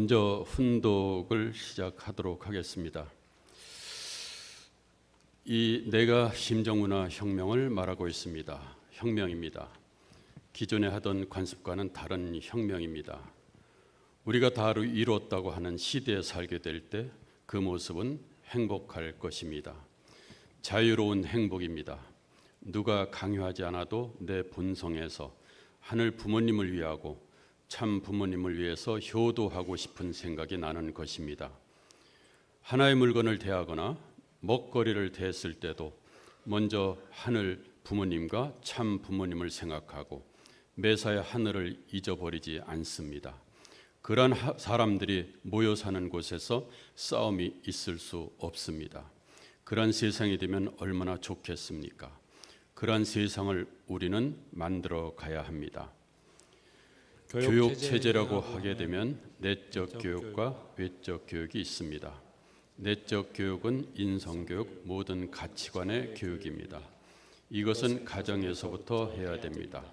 먼저 훈독을 시작하도록 하겠습니다. 이 내가 심정문화 혁명을 말하고 있습니다. 혁명입니다. 기존에 하던 관습과는 다른 혁명입니다. 우리가 다 이루었다고 하는 시대에 살게 될 때 그 모습은 행복할 것입니다. 자유로운 행복입니다. 누가 강요하지 않아도 내 본성에서 하늘 부모님을 위하고 참 부모님을 위해서 효도하고 싶은 생각이 나는 것입니다. 하나의 물건을 대하거나 먹거리를 대했을 때도 먼저 하늘 부모님과 참 부모님을 생각하고 매사에 하늘을 잊어버리지 않습니다. 그러한 사람들이 모여 사는 곳에서 싸움이 있을 수 없습니다. 그러한 세상이 되면 얼마나 좋겠습니까? 그러한 세상을 우리는 만들어 가야 합니다. 교육 체제라고 하게 되면 내적 교육과 외적 교육이 있습니다. 내적 교육은 인성교육, 모든 가치관의 교육입니다. 이것은 가정에서부터 해야 됩니다.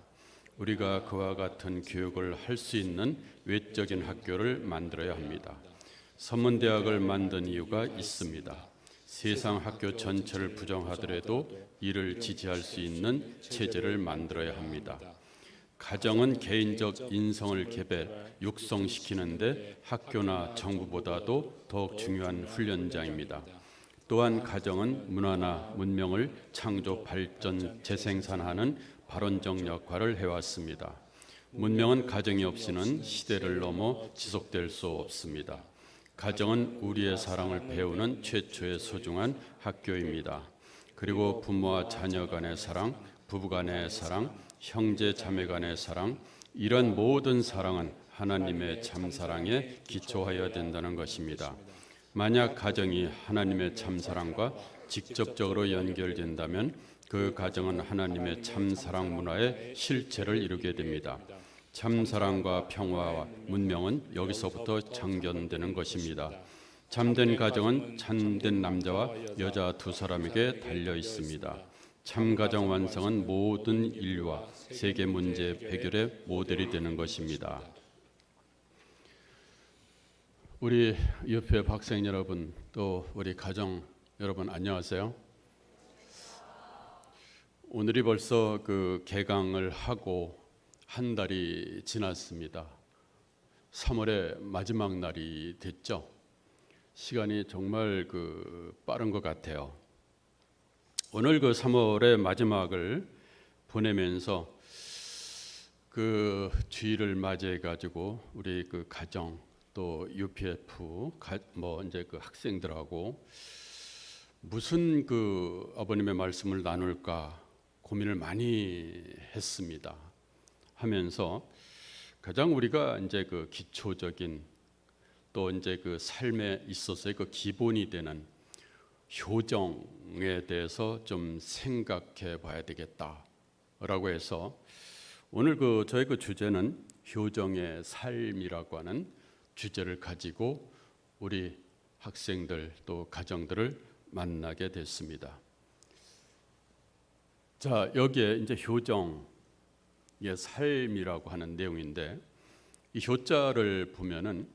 우리가 그와 같은 교육을 할 수 있는 외적인 학교를 만들어야 합니다. 선문대학을 만든 이유가 있습니다. 세상 학교 전체를 부정하더라도 이를 지지할 수 있는 체제를 만들어야 합니다. 가정은 개인적 인성을 개발, 육성시키는데 학교나 정부보다도 더욱 중요한 훈련장입니다. 또한 가정은 문화나 문명을 창조, 발전, 재생산하는 발원적 역할을 해왔습니다. 문명은 가정이 없이는 시대를 넘어 지속될 수 없습니다. 가정은 우리의 사랑을 배우는 최초의 소중한 학교입니다. 그리고 부모와 자녀 간의 사랑, 부부 간의 사랑, 형제 자매 간의 사랑, 이런 모든 사랑은 하나님의 참사랑에 기초하여야 된다는 것입니다. 만약 가정이 하나님의 참사랑과 직접적으로 연결된다면 그 가정은 하나님의 참사랑 문화의 실체를 이루게 됩니다. 참사랑과 평화와 문명은 여기서부터 창견되는 것입니다. 참된 가정은 참된 남자와 여자 두 사람에게 달려 있습니다. 참가정 완성은 모든 인류와 세계 문제 해결의 모델이 되는 것입니다. 우리 옆에 학생 여러분, 또 우리 가정 여러분 안녕하세요. 오늘이 벌써 그 개강을 하고 한 달이 지났습니다. 3월의 마지막 날이 됐죠. 시간이 정말 빠른 것 같아요. 오늘 3월의 마지막을 보내면서 주일을 맞이해 가지고 우리 가정 또 UPF 이제 학생들하고 무슨 아버님의 말씀을 나눌까 고민을 많이 했습니다. 하면서 가장 우리가 이제 기초적인 또 이제 삶에 있어서의 기본이 되는 효정에 대해서 좀 생각해 봐야 되겠다라고 해서 오늘 저의 주제는 효정의 삶이라고 하는 주제를 가지고 우리 학생들 또 가정들을 만나게 됐습니다. 자, 여기에 이제 효정의 삶이라고 하는 내용인데 이 효자를 보면은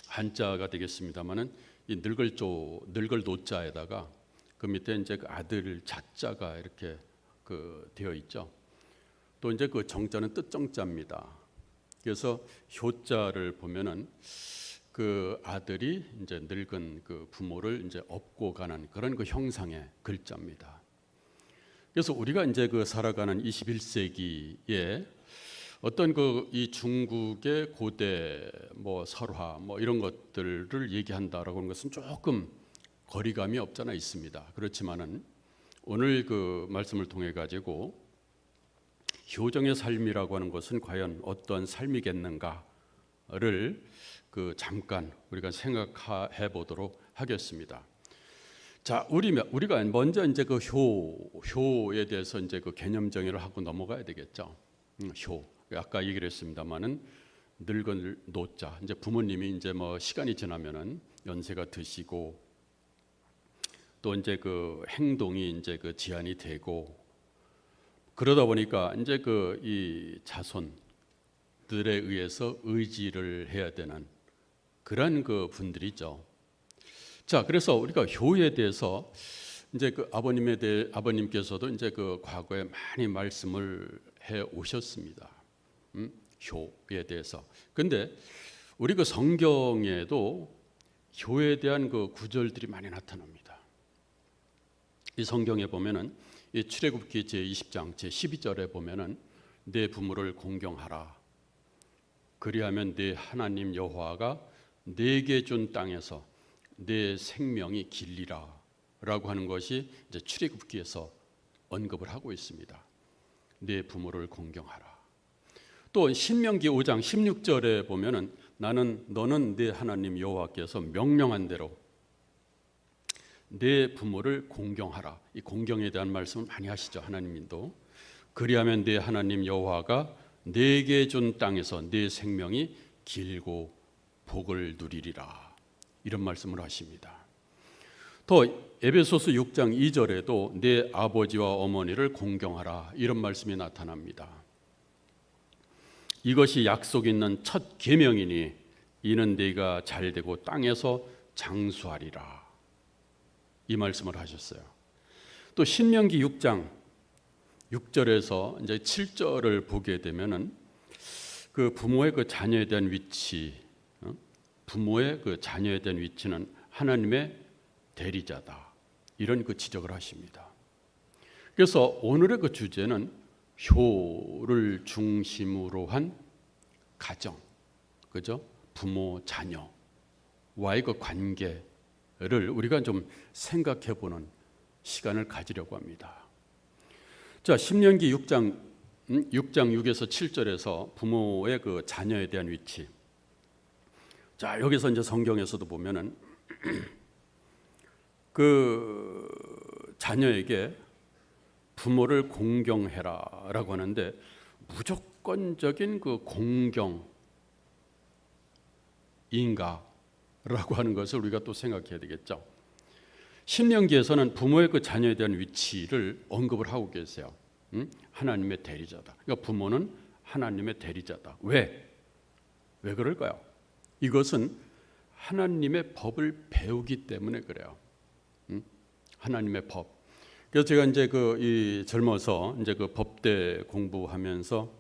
한자가 되겠습니다만은 이 늙을 노자에다가 그 밑에 이제 아들 자자가 이렇게 되어 있죠. 또 이제 정자는 뜻정자입니다. 그래서 효자를 보면은 아들이 이제 늙은 부모를 이제 업고 가는 그런 형상의 글자입니다. 그래서 우리가 이제 살아가는 21세기에 어떤 이 중국의 고대 설화 이런 것들을 얘기한다라고 하는 것은 조금 거리감이 없잖아 있습니다. 그렇지만은 오늘 말씀을 통해 가지고 효정의 삶이라고 하는 것은 과연 어떤 삶이겠는가를 잠깐 우리가 생각해 보도록 하겠습니다. 자, 우리가 먼저 이제 효에 대해서 이제 개념 정의를 하고 넘어가야 되겠죠. 효. 아까 얘기를 했습니다만은 늙은 노자. 이제 부모님이 이제 시간이 지나면은 연세가 드시고 또 이제 행동이 이제 제한이 되고 그러다 보니까 이제 이 자손들에 의해서 의지를 해야 되는 그런 그 분들이죠. 자, 그래서 우리가 효에 대해서 이제 그 아버님께서도 이제 그 과거에 많이 말씀을 해 오셨습니다. 효에 대해서. 근데 우리 그 성경에도 효에 대한 그 구절들이 많이 나타납니다. 이 성경에 보면은 이 출애굽기 제 20장 제 12절에 보면은 내 부모를 공경하라. 그리하면 내 하나님 여호와가 내게 준 땅에서 내 생명이 길리라라고 하는 것이 이제 출애굽기에서 언급을 하고 있습니다. 내 부모를 공경하라. 또 신명기 5장 16절에 보면은 너는 내 하나님 여호와께서 명령한 대로 내 부모를 공경하라. 이 공경에 대한 말씀을 많이 하시죠. 하나님도. 그리하면 내 하나님 여호와가 내게 준 땅에서 내 생명이 길고 복을 누리리라. 이런 말씀을 하십니다. 또 에베소서 6장 2절에도 내 아버지와 어머니를 공경하라. 이런 말씀이 나타납니다. 이것이 약속 있는 첫 계명이니 이는 네가 잘되고 땅에서 장수하리라. 이 말씀을 하셨어요. 또 신명기 6장 6절에서 이제 7절을 보게 되면은 그 부모의 그 자녀에 대한 위치, 부모의 그 자녀에 대한 위치는 하나님의 대리자다. 이런 그 지적을 하십니다. 그래서 오늘의 그 주제는 효를 중심으로 한 가정, 그죠? 부모 자녀와의 그 관계를 우리가 좀 생각해보는 시간을 가지려고 합니다. 자, 신명기 6장 6에서 7절에서 부모의 그 자녀에 대한 위치. 자, 여기서 이제 성경에서도 보면은 그 자녀에게 부모를 공경해라라고 하는데 무조건적인 그 공경인가라고 하는 것을 우리가 또 생각해야 되겠죠. 신명기에서는 부모의 그 자녀에 대한 위치를 언급을 하고 계세요. 하나님의 대리자다. 그러니까 부모는 하나님의 대리자다. 왜 그럴까요? 이것은 하나님의 법을 배우기 때문에 그래요. 하나님의 법. 그래서 제가 이제 이 젊어서 이제 그 법대 공부하면서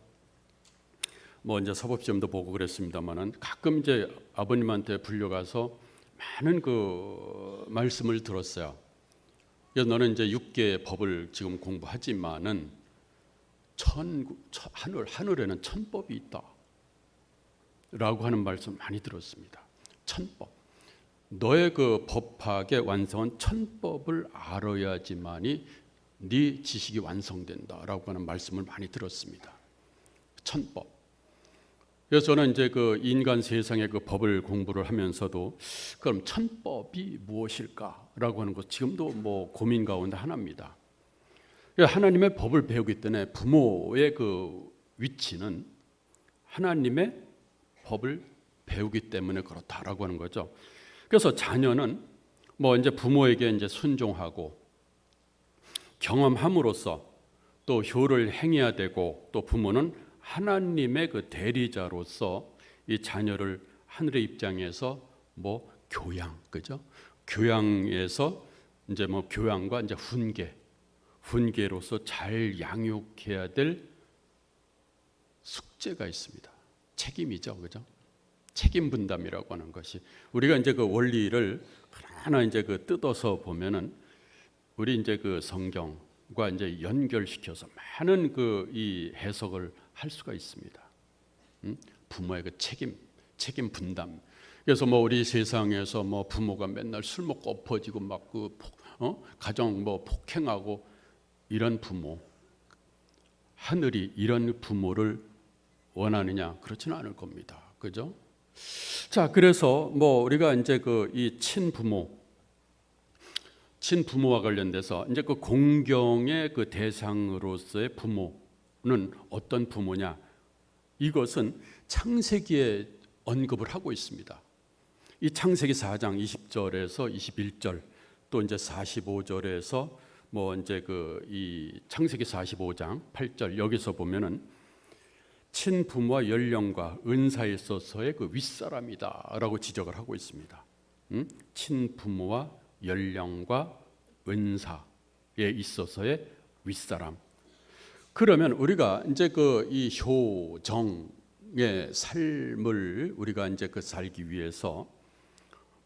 뭐 이제 사법시험도 보고 그랬습니다만은 가끔 이제 아버님한테 불려가서 많은 그 말씀을 들었어요. 그래서 너는 이제 6개의 법을 지금 공부하지만은 하늘에는 천법이 있다라고 하는 말씀 많이 들었습니다. 천법. 너의 그 법학의 완성은 천법을 알아야지만이 네 지식이 완성된다라고 하는 말씀을 많이 들었습니다. 천법. 그래서 저는 이제 그 인간 세상의 그 법을 공부를 하면서도 그럼 천법이 무엇일까라고 하는 것 지금도 뭐 고민 가운데 하나입니다. 하나님의 법을 배우기 때문에 부모의 그 위치는 하나님의 법을 배우기 때문에 그렇다라고 하는 거죠. 그래서 자녀는 뭐 이제 부모에게 이제 순종하고 경험함으로써 또 효를 행해야 되고 또 부모는 하나님의 그 대리자로서 이 자녀를 하늘의 입장에서 뭐 교양, 그죠? 교양에서 이제 뭐 교양과 이제 훈계로서 잘 양육해야 될 숙제가 있습니다. 책임이죠, 그죠? 책임 분담이라고 하는 것이 우리가 이제 그 원리를 하나 이제 그 뜯어서 보면은 우리 이제 그 성경과 이제 연결시켜서 많은 그 이 해석을 할 수가 있습니다. 부모의 그 책임 분담. 그래서 뭐 우리 세상에서 뭐 부모가 맨날 술 먹고 엎어지고 막 그 가정 뭐 폭행하고 이런 부모, 하늘이 이런 부모를 원하느냐? 그렇지는 않을 겁니다. 그죠? 자, 그래서 뭐 우리가 이제 그 이 친부모와 관련돼서 이제 그 공경의 그 대상으로서의 부모는 어떤 부모냐? 이것은 창세기에 언급을 하고 있습니다. 이 창세기 4장 20절에서 21절 또 이제 45절에서 뭐 이제 그 이 창세기 45장 8절 여기서 보면은 친부모와 연령과 은사에 있어서의 그 윗사람이다라고 지적을 하고 있습니다. 친부모와 연령과 은사에 있어서의 윗사람. 그러면 우리가 이제 그 이 효정의 삶을 우리가 이제 그 살기 위해서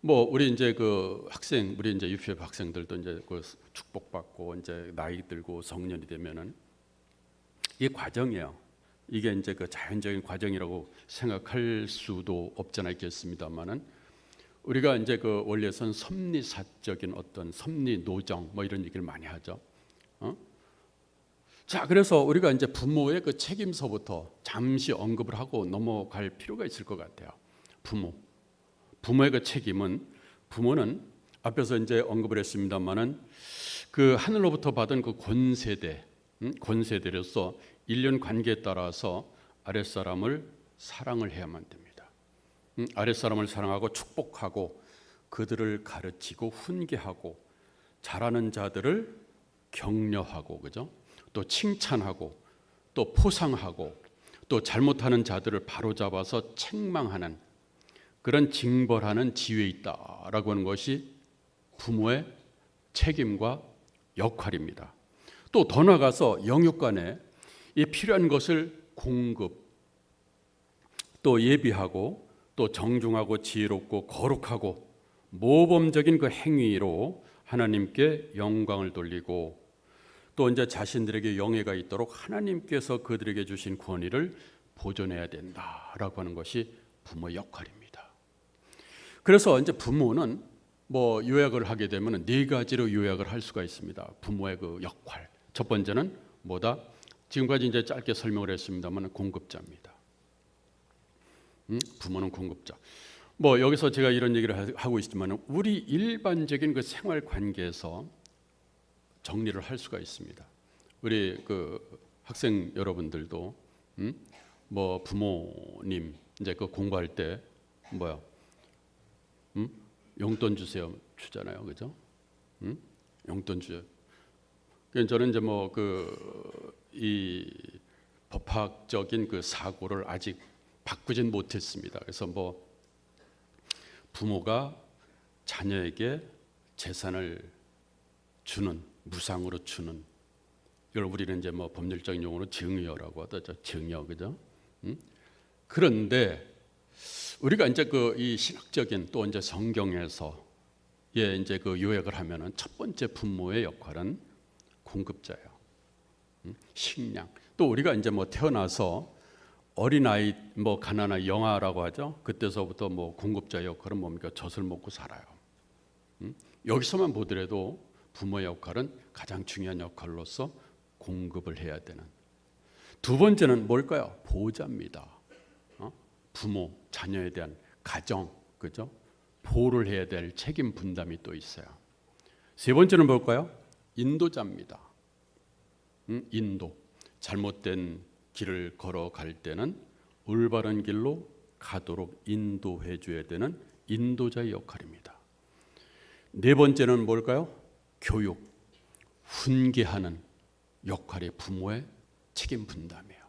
뭐 우리 이제 그 학생, 우리 이제 UPF 학생들도 이제 그 축복받고 이제 나이 들고 성년이 되면은 이 과정이에요. 이게 이제 그 자연적인 과정이라고 생각할 수도 없잖아 있겠습니다만은 우리가 이제 그 원래선 섭리사적인 어떤 섭리 노정 뭐 이런 얘기를 많이 하죠. 자, 그래서 우리가 이제 부모의 그 책임서부터 잠시 언급을 하고 넘어갈 필요가 있을 것 같아요. 부모의 그 책임은 부모는 앞에서 이제 언급을 했습니다만은 그 하늘로부터 받은 그 권세대로서 일련 관계에 따라서 아랫사람을 사랑을 해야만 됩니다. 아랫사람을 사랑하고 축복하고 그들을 가르치고 훈계하고 잘하는 자들을 격려하고 그죠? 또 칭찬하고 또 포상하고 또 잘못하는 자들을 바로잡아서 책망하는 그런 징벌하는 지위에 있다라고 하는 것이 부모의 책임과 역할입니다. 또 더 나아가서 영육간에 이 필요한 것을 공급, 또 예비하고 또 정중하고 지혜롭고 거룩하고 모범적인 그 행위로 하나님께 영광을 돌리고 또 이제 자신들에게 영예가 있도록 하나님께서 그들에게 주신 권위를 보존해야 된다라고 하는 것이 부모의 역할입니다. 그래서 이제 부모는 뭐 요약을 하게 되면 네 가지로 요약을 할 수가 있습니다. 부모의 그 역할. 첫 번째는 뭐다? 지금까지 이제 짧게 설명을 했습니다만 공급자입니다. 부모는 공급자. 뭐 여기서 제가 이런 얘기를 하고 있지만 우리 일반적인 그 생활 관계에서 정리를 할 수가 있습니다. 우리 그 학생 여러분들도 뭐 부모님 이제 그 공부할 때 뭐야? 용돈 주세요 주잖아요, 그죠? 용돈 주요. 저는 이제 뭐 그 이 법학적인 그 사고를 아직 바꾸진 못했습니다. 그래서 뭐 부모가 자녀에게 재산을 주는 무상으로 주는 이걸 우리는 이제 뭐 법률적인 용어로 증여라고 하죠, 증여, 그죠? 그런데 우리가 이제 그 이 신학적인 또 이제 성경에서 이제 그 요약을 하면은 첫 번째 부모의 역할은 공급자예요. 식량. 또 우리가 이제 뭐 태어나서 어린아이 뭐 가난한 영아라고 하죠. 그때서부터 뭐 공급자의 역할은 뭡니까? 젖을 먹고 살아요. 여기서만 보더라도 부모의 역할은 가장 중요한 역할로서 공급을 해야 되는. 두 번째는 뭘까요? 보호자입니다. 부모, 자녀에 대한 가정, 그죠? 보호를 해야 될 책임 분담이 또 있어요. 세 번째는 뭘까요? 인도자입니다. 인도. 잘못된 길을 걸어갈 때는 올바른 길로 가도록 인도해 줘야 되는 인도자의 역할입니다. 네 번째는 뭘까요? 교육, 훈계하는 역할이 부모의 책임 분담이에요.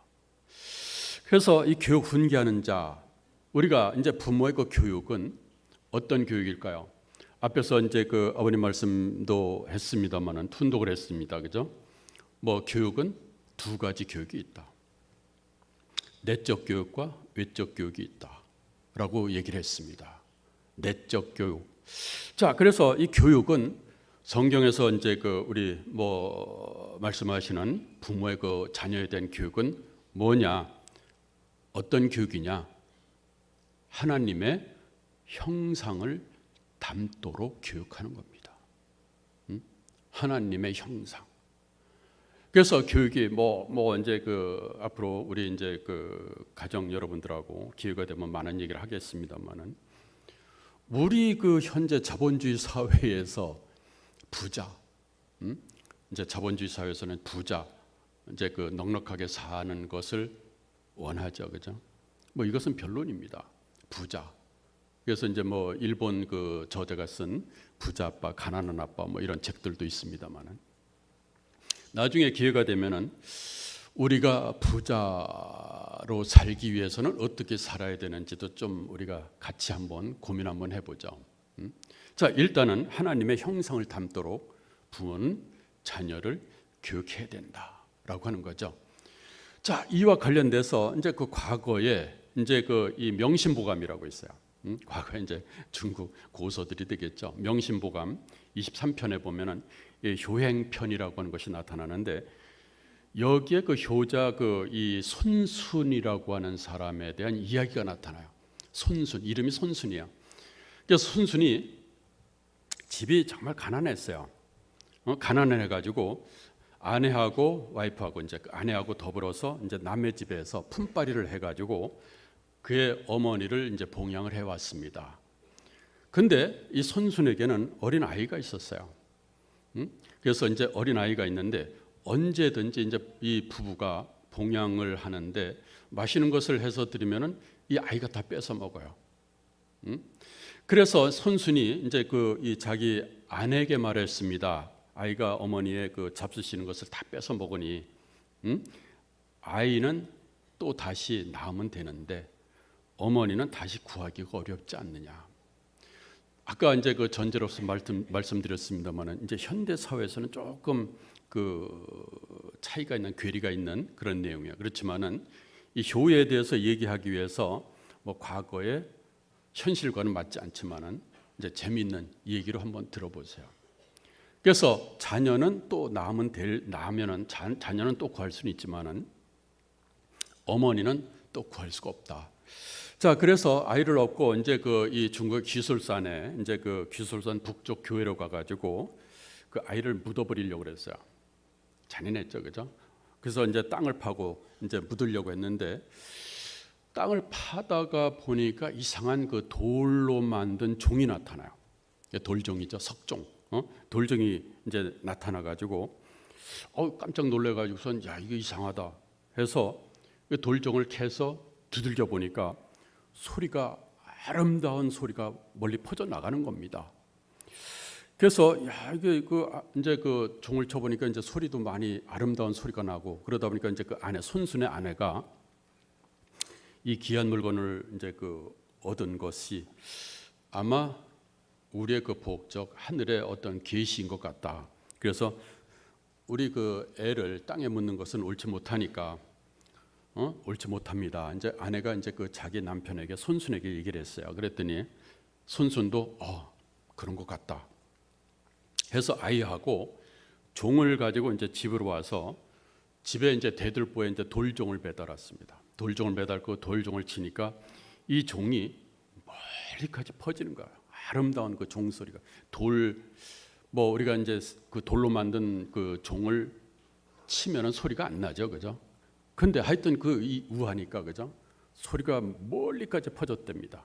그래서 이 교육 훈계하는 자, 우리가 이제 부모의 그 교육은 어떤 교육일까요? 앞에서 이제 그 아버님 말씀도 했습니다만은 툰독을 했습니다, 그죠? 뭐 교육은 두 가지 교육이 있다. 내적 교육과 외적 교육이 있다라고 얘기를 했습니다. 내적 교육. 자, 그래서 이 교육은 성경에서 이제 그 우리 뭐 말씀하시는 부모의 그 자녀에 대한 교육은 뭐냐? 어떤 교육이냐? 하나님의 형상을 닮도록 교육하는 겁니다. 하나님의 형상. 그래서 교육이 뭐 이제 그 앞으로 우리 이제 그 가정 여러분들하고 기회가 되면 많은 얘기를 하겠습니다만은 우리 그 현재 자본주의 사회에서 부자, 이제 자본주의 사회에서는 부자, 이제 그 넉넉하게 사는 것을 원하죠, 그죠? 뭐 이것은 변론입니다. 부자. 그래서 이제 뭐 일본 그 저자가 쓴 부자 아빠, 가난한 아빠 뭐 이런 책들도 있습니다만은 나중에 기회가 되면은 우리가 부자로 살기 위해서는 어떻게 살아야 되는지도 좀 우리가 같이 한번 고민 한번 해보죠. 자, 일단은 하나님의 형상을 닮도록 부모는 자녀를 교육해야 된다라고 하는 거죠. 자, 이와 관련돼서 이제 그 과거에 이제 그 이 명심보감이라고 있어요. 과거에 이제 중국 고서들이 되겠죠. 명심보감 23편에 보면은 효행편이라고 하는 것이 나타나는데, 여기에 그 효자 그 이 손순이라고 하는 사람에 대한 이야기가 나타나요. 손순, 이름이 손순이야. 그래서 손순이 집이 정말 가난했어요. 가난해 가지고 아내하고 와이프하고 이제 아내하고 더불어서 이제 남의 집에서 품바리를 해 가지고 그의 어머니를 이제 봉양을 해 왔습니다. 근데 이 손순에게는 어린 아이가 있었어요. 그래서 이제 어린 아이가 있는데 언제든지 이제 이 부부가 봉양을 하는데 맛있는 것을 해서 드리면은 이 아이가 다 뺏어 먹어요. 그래서 손순이 이제 그 이 자기 아내에게 말했습니다. 아이가 어머니의 그 잡수시는 것을 다 뺏어 먹으니 아이는 또 다시 낳으면 되는데 어머니는 다시 구하기가 어렵지 않느냐. 아까 이제 그 전제로서 말씀드렸습니다만은 이제 현대 사회에서는 조금 그 차이가 있는, 괴리가 있는 그런 내용이에요. 그렇지만은 이 효에 대해서 얘기하기 위해서 뭐 과거의 현실과는 맞지 않지만은 이제 재미있는 얘기로 한번 들어보세요. 그래서 자녀는 또 낳으면은 자녀는 또 구할 수는 있지만은 어머니는 또 구할 수가 없다. 자, 그래서 아이를 얻고 이제 그 이 중국 귀솔산에 이제 그 귀솔산 북쪽 교회로 가가지고 그 아이를 묻어버리려고 그랬어요. 잔인했죠, 그죠? 그래서 이제 땅을 파고 이제 묻으려고 했는데 땅을 파다가 보니까 이상한 그 돌로 만든 종이 나타나요. 돌종이죠, 석종. 돌종이 이제 나타나가지고 깜짝 놀래가지고선 야, 이거 이상하다 해서 그 돌종을 캐서 두들겨 보니까 소리가, 아름다운 소리가 멀리 퍼져 나가는 겁니다. 그래서 야, 이게 이제 그 종을 쳐보니까 이제 소리도 많이 아름다운 소리가 나고, 그러다 보니까 이제 그 아내, 손순의 아내가 이 귀한 물건을 이제 그 얻은 것이 아마 우리의 그 복적 하늘의 어떤 계시인 것 같다. 그래서 우리 그 애를 땅에 묻는 것은 옳지 못하니까 옳지 못합니다. 이제 아내가 이제 그 자기 남편에게, 손순에게 얘기를 했어요. 그랬더니 손순도 그런 것 같다 해서 아이하고 종을 가지고 이제 집으로 와서 집에 이제 대들보에 이제 돌종을 매달았습니다. 돌종을 매달고 돌종을 치니까 이 종이 멀리까지 퍼지는 거예요. 아름다운 그 종소리가. 뭐 우리가 이제 그 돌로 만든 그 종을 치면은 소리가 안 나죠, 그죠? 근데 하여튼 이 우하니까, 그죠? 소리가 멀리까지 퍼졌답니다.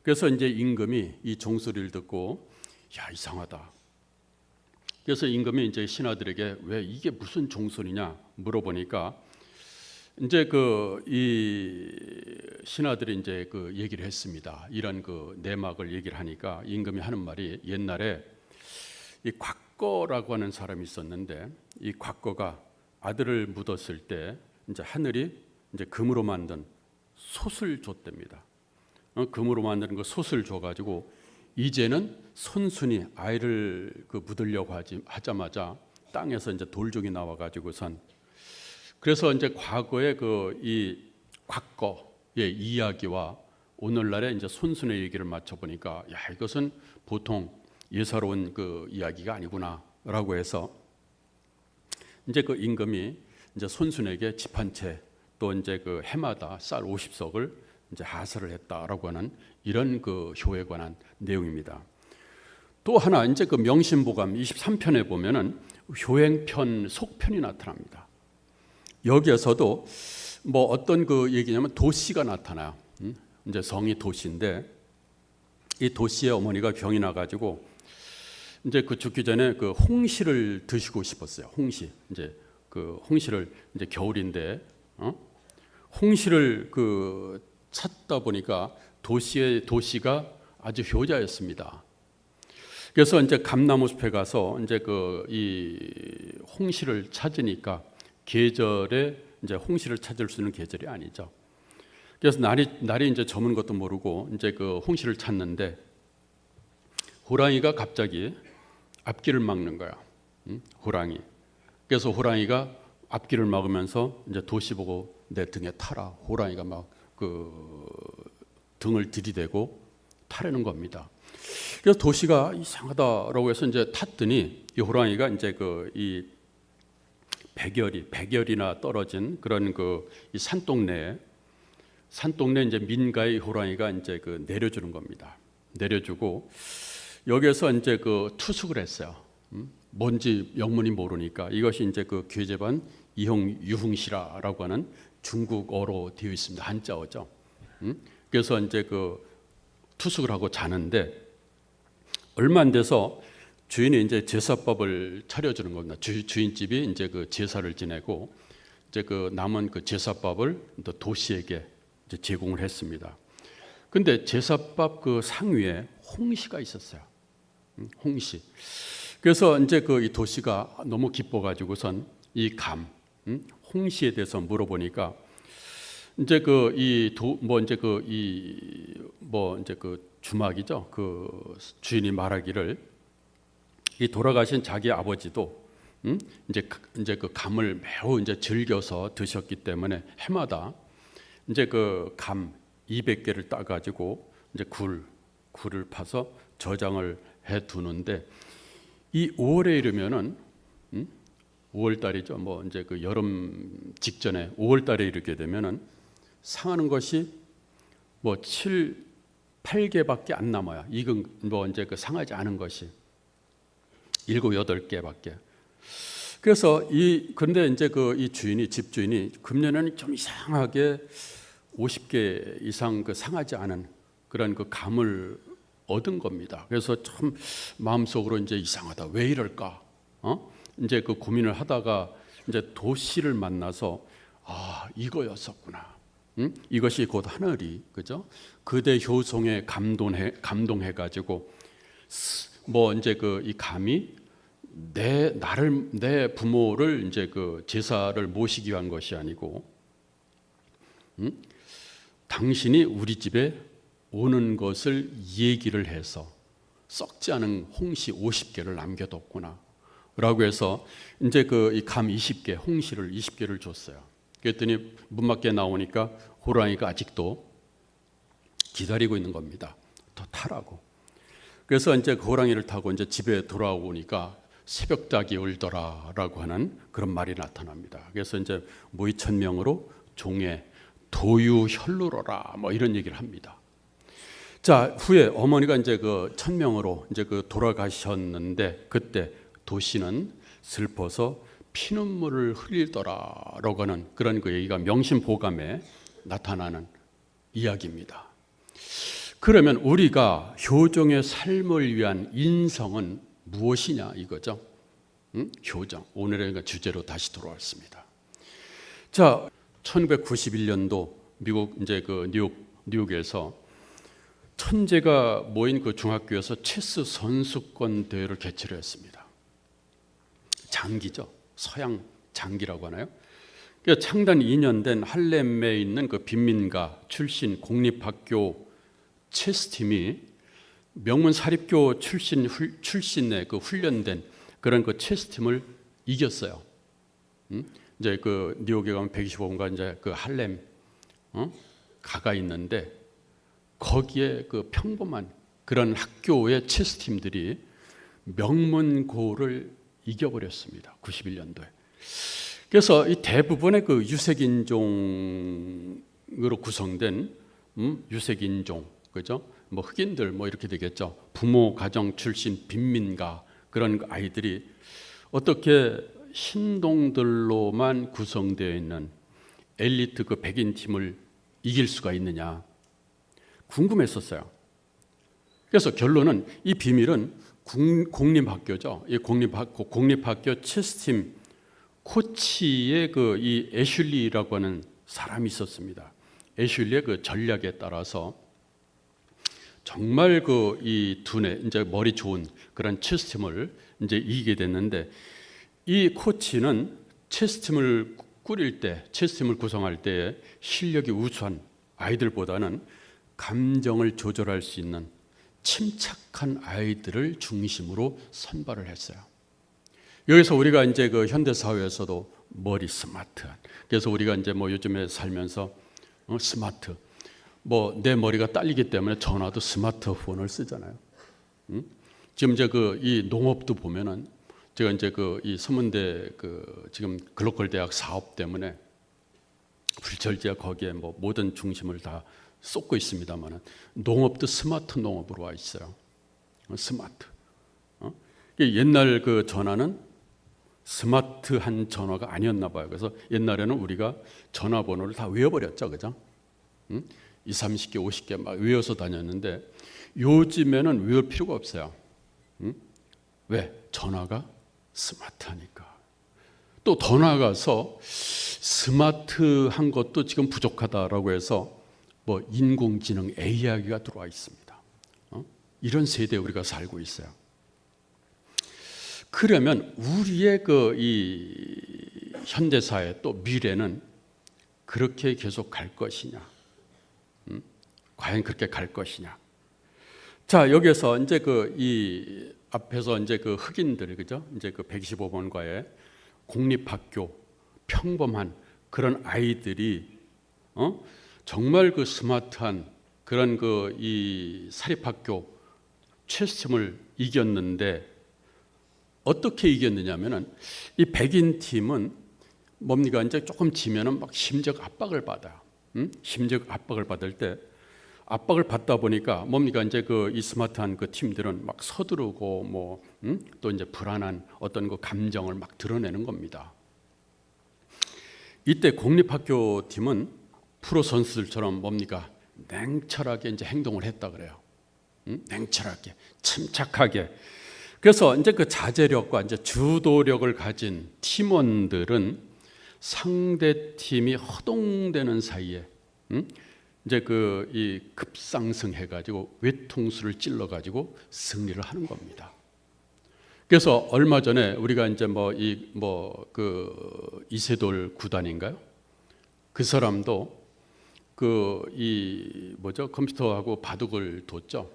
그래서 이제 임금이 이 종소리를 듣고 야, 이상하다. 그래서 임금이 이제 신하들에게 왜 이게 무슨 종소리냐 물어보니까 이제 이 신하들이 이제 그 얘기를 했습니다. 이런 그 내막을 얘기를 하니까 임금이 하는 말이, 옛날에 이 곽거라고 하는 사람이 있었는데 이 곽거가 아들을 묻었을 때 이제 하늘이 이제 금으로 만든 솥을 줬답니다. 금으로 만든 그 솥을 줘가지고 이제는 손순이 아이를 그 묻으려고 하자마자 땅에서 이제 돌종이 나와가지고선, 그래서 이제 과거의 그 이 곽거의 이야기와 오늘날의 이제 손순의 얘기를 맞춰 보니까 야, 이것은 보통 예사로운 그 이야기가 아니구나라고 해서 이제 그 임금이 이제 손순에게 집 한 채, 또 이제 그 해마다 쌀 50석을 이제 하사를 했다라고 하는 이런 그 효에 관한 내용입니다. 또 하나 이제 그 명심보감 23편에 보면은 효행편 속편이 나타납니다. 여기에서도 뭐 어떤 그 얘기냐면 도씨가 나타나요. 이제 성이 도씨인데 이 도씨의 어머니가 병이 나가지고 이제 그 죽기 전에 그 홍시를 드시고 싶었어요. 홍시, 이제 그 홍시를 이제 겨울인데 홍시를 그 찾다 보니까 도씨가 아주 효자였습니다. 그래서 이제 감나무 숲에 가서 이제 그 이 홍시를 찾으니까 계절에 이제 홍시를 찾을 수 있는 계절이 아니죠. 그래서 날이 이제 저문 것도 모르고 이제 그 홍시를 찾는데 호랑이가 갑자기 앞길을 막는 거야. 호랑이. 그래서 호랑이가 앞길을 막으면서 이제 도시 보고 내 등에 타라. 호랑이가 막 그 등을 들이대고 타려는 겁니다. 그래서 도시가 이상하다라고 해서 이제 탔더니 이 호랑이가 이제 그 이 백열이나 떨어진 그런 그 이 산동네 이제 민가의 호랑이가 이제 그 내려주는 겁니다. 내려주고 여기에서 이제 그 투숙을 했어요. 뭔지 영문이 모르니까 이것이 이제 그 괴제반 유흥시라라고 하는 중국어로 되어 있습니다. 한자어죠. 그래서 이제 그 투숙을 하고 자는데 얼마 안 돼서 주인이 이제 제사밥을 차려주는 겁니다. 주인집이 이제 그 제사를 지내고 이제 그 남은 그 제사밥을 또 도시에게 이제 제공을 했습니다. 근데 제사밥 그 상위에 홍시가 있었어요. 홍시. 그래서 이제 그 이 도시가 너무 기뻐가지고선 이 홍시에 대해서 물어보니까 이제 그 주막이죠. 그 주인이 말하기를 이 돌아가신 자기 아버지도 이제 그 감을 매우 이제 즐겨서 드셨기 때문에 해마다 이제 그 감 200개를 따 가지고 이제 굴을 파서 저장을 해 두는데 이 5월에 이르면은 5월 달이죠. 뭐 이제 그 여름 직전에 5월 달에 이르게 되면은 상하는 것이 뭐 8개밖에 안 남아요. 익은 뭐 이제 그 상하지 않은 것이 7, 8개밖에. 그래서 그런데 이제 그 이 집주인이 금년에는 좀 이상하게 50개 이상 그 상하지 않은 그런 그 감을 얻은 겁니다. 그래서 참 마음속으로 이제 이상하다. 왜 이럴까? 이제 그 고민을 하다가 이제 도시를 만나서 이거였었구나. 이것이 곧 하늘이 그죠? 그대 효성에 감동해 가지고 뭐 이제 그 이 감이 내 부모를 이제 그 제사를 모시기 위한 것이 아니고 당신이 우리 집에 오는 것을 얘기를 해서 썩지 않은 홍시 50개를 남겨뒀구나 라고 해서 이제 그 이 감 20개 홍시를 20개를 줬어요. 그랬더니 문 밖에 나오니까 호랑이가 아직도 기다리고 있는 겁니다. 더 타라고. 그래서 이제 그 호랑이를 타고 이제 집에 돌아오니까 새벽닭이 울더라라고 하는 그런 말이 나타납니다. 그래서 이제 모의천명으로 종에 도유혈루로라 뭐 이런 얘기를 합니다. 자, 후에 어머니가 이제 그 천명으로 이제 그 돌아가셨는데 그때 도시는 슬퍼서 피눈물을 흘리더라라고 하는 그런 그 얘기가 명심보감에 나타나는 이야기입니다. 그러면 우리가 효정의 삶을 위한 인성은 무엇이냐 이거죠. 효정. 오늘의 주제로 다시 돌아왔습니다. 자, 1991년도 미국 이제 그 뉴욕에서 천재가 모인 그 중학교에서 체스 선수권 대회를 개최를 했습니다. 장기죠. 서양 장기라고 하나요? 창단 2년 된 할렘에 있는 그 빈민가 출신 공립학교 체스팀이 명문 사립교 출신의 그 훈련된 그런 그 체스팀을 이겼어요. 이제 그 뉴욕에 가면 125번가 이제 그 할렘 가가 있는데 거기에 그 평범한 그런 학교의 체스팀들이 명문고를 이겨버렸습니다. 91년도에. 그래서 이 대부분의 그 유색인종으로 구성된 유색인종, 그죠? 뭐 흑인들 뭐 이렇게 되겠죠. 부모 가정 출신 빈민가 그런 아이들이 어떻게 흰동들로만 구성되어 있는 엘리트 그 백인 팀을 이길 수가 있느냐 궁금했었어요. 그래서 결론은 이 비밀은 공립학교죠. 이 공립학교 체스팀 코치의 그 이 애슐리라고 하는 사람이 있었습니다. 애슐리의 그 전략에 따라서 정말 그 이 두뇌 이제 머리 좋은 그런 체스팀을 이제 이기게 됐는데 이 코치는 체스팀을 꾸릴 때, 체스팀을 구성할 때에 실력이 우수한 아이들보다는 감정을 조절할 수 있는 침착한 아이들을 중심으로 선발을 했어요. 여기서 우리가 이제 그 현대 사회에서도 머리 스마트한, 그래서 우리가 이제 뭐 요즘에 살면서 스마트, 뭐 내 머리가 딸리기 때문에 전화도 스마트폰을 쓰잖아요. 지금 이제 그 이 농업도 보면은 제가 이제 그 이 서문대 그 지금 글로컬 대학 사업 때문에 불철주야 거기에 뭐 모든 중심을 다 쏟고 있습니다만은 농업도 스마트 농업으로 와 있어요. 스마트. 옛날 그 전화는 스마트한 전화가 아니었나 봐요. 그래서 옛날에는 우리가 전화번호를 다 외워버렸죠, 그죠? 20, 30개, 50개 막 외워서 다녔는데 요즘에는 외울 필요가 없어요. 왜? 전화가 스마트하니까. 또 더 나아가서 스마트한 것도 지금 부족하다라고 해서 뭐 인공지능 AI가 들어와 있습니다. 이런 세대에 우리가 살고 있어요. 그러면 우리의 그 이 현대 사회 또 미래는 그렇게 계속 갈 것이냐? 과연 그렇게 갈 것이냐? 자, 여기서 이제 그 이 앞에서 이제 그 흑인들, 그죠? 이제 그 125번가의 공립학교 평범한 그런 아이들이 정말 그 스마트한 그런 그 이 사립학교 최스팀을 이겼는데 어떻게 이겼느냐면은 이 백인 팀은 뭡니까? 이제 조금 지면은 막 심적 압박을 받아요. 심적 압박을 받을 때 압박을 받다 보니까 뭡니까? 이제 그 이 스마트한 그 팀들은 막 서두르고 뭐 또 이제 불안한 어떤 그 감정을 막 드러내는 겁니다. 이때 공립학교 팀은 프로 선수들처럼 뭡니까? 냉철하게 이제 행동을 했다 그래요. 냉철하게, 침착하게. 그래서 이제 그 자제력과 이제 주도력을 가진 팀원들은 상대 팀이 허동되는 사이에 이제 그 이 급상승해 가지고 외통수를 찔러 가지고 승리를 하는 겁니다. 그래서 얼마 전에 우리가 이제 뭐 이 뭐 그 이세돌 구단인가요? 그 사람도 그 이 뭐죠? 컴퓨터하고 바둑을 뒀죠.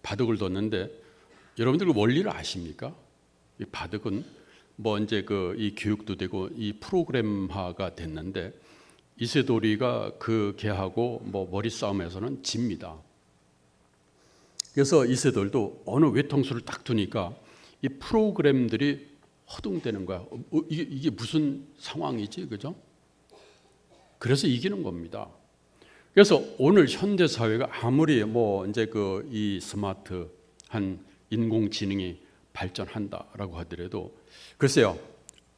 바둑을 뒀는데 여러분들 그 원리를 아십니까? 이 바둑은 뭐 이제 그 이 교육도 되고 이 프로그램화가 됐는데 이세돌이가 그 걔하고 뭐 머리 싸움에서는 집니다. 그래서 이세돌도 어느 외통수를 딱 두니까 이 프로그램들이 허둥대는 거야. 이게 무슨 상황이지, 그죠? 그래서 이기는 겁니다. 그래서 오늘 현대 사회가 아무리 뭐 이제 그 이 스마트한 인공지능이 발전한다라고 하더라도 글쎄요,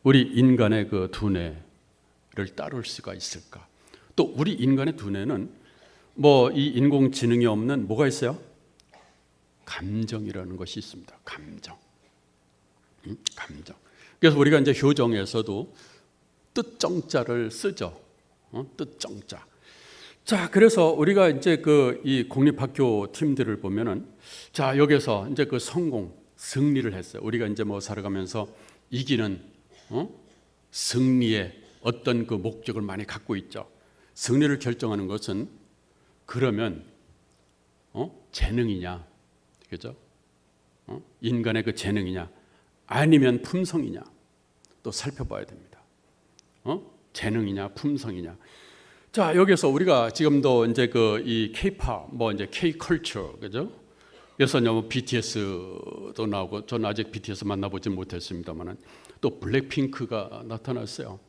우리 인간의 그 두뇌를 따를 수가 있을까? 또 우리 인간의 두뇌는 뭐 이 인공지능이 없는 뭐가 있어요? 감정이라는 것이 있습니다. 감정. 감정. 그래서 우리가 이제 효정에서도 뜻정자를 쓰죠. 뜻정자. 자, 그래서 우리가 이제 그 이 공립학교 팀들을 보면은 자, 여기서 이제 그 성공, 승리를 했어요. 우리가 이제 뭐 살아가면서 이기는 승리의 어떤 그 목적을 많이 갖고 있죠. 승리를 결정하는 것은 그러면 재능이냐, 그죠? 인간의 그 재능이냐, 아니면 품성이냐, 또 살펴봐야 됩니다. 재능이냐, 품성이냐. 자, 여기서 우리가 지금도 이제 그 이 K-pop, 뭐 이제 K-culture, 그죠? 그래서 뭐 BTS도 나오고, 저는 아직 BTS 만나보지 못했습니다만은 또 블랙핑크가 나타났어요.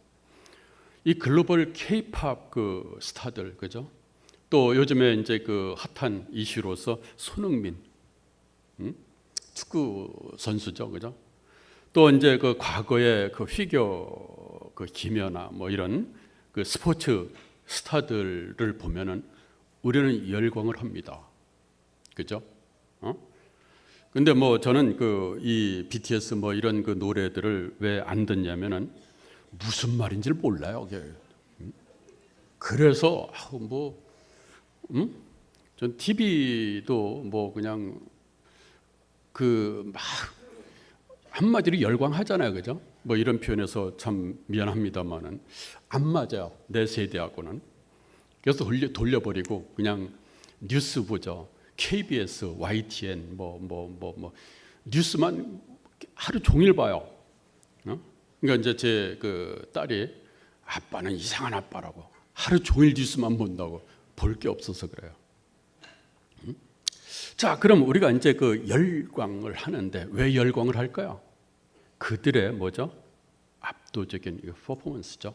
이 글로벌 K-pop 그 스타들, 그죠? 또 요즘에 이제 그 핫한 이슈로서 손흥민, 축구 선수죠, 그죠? 또 이제 그 과거에 그 피겨 그 김연아 뭐 이런 그 스포츠 스타들을 보면은 우리는 열광을 합니다. 그죠? 근데 뭐 저는 그 이 BTS 뭐 이런 그 노래들을 왜 안 듣냐면은 무슨 말인지를 몰라요. 그래서 전 TV도 뭐 그냥 그 막 한마디로 열광하잖아요, 그죠? 뭐 이런 표현에서 참 미안합니다만은 안 맞아요, 내 세대하고는. 그래서 돌려버리고 그냥 뉴스 보죠. KBS, YTN 뭐 뉴스만 하루 종일 봐요. 그러니까 이제 제 그 딸이 아빠는 이상한 아빠라고 하루 종일 뉴스만 본다고 볼 게 없어서 그래요. 자, 그럼 우리가 이제 그 열광을 하는데 왜 열광을 할까요? 그들의 뭐죠? 압도적인 퍼포먼스죠.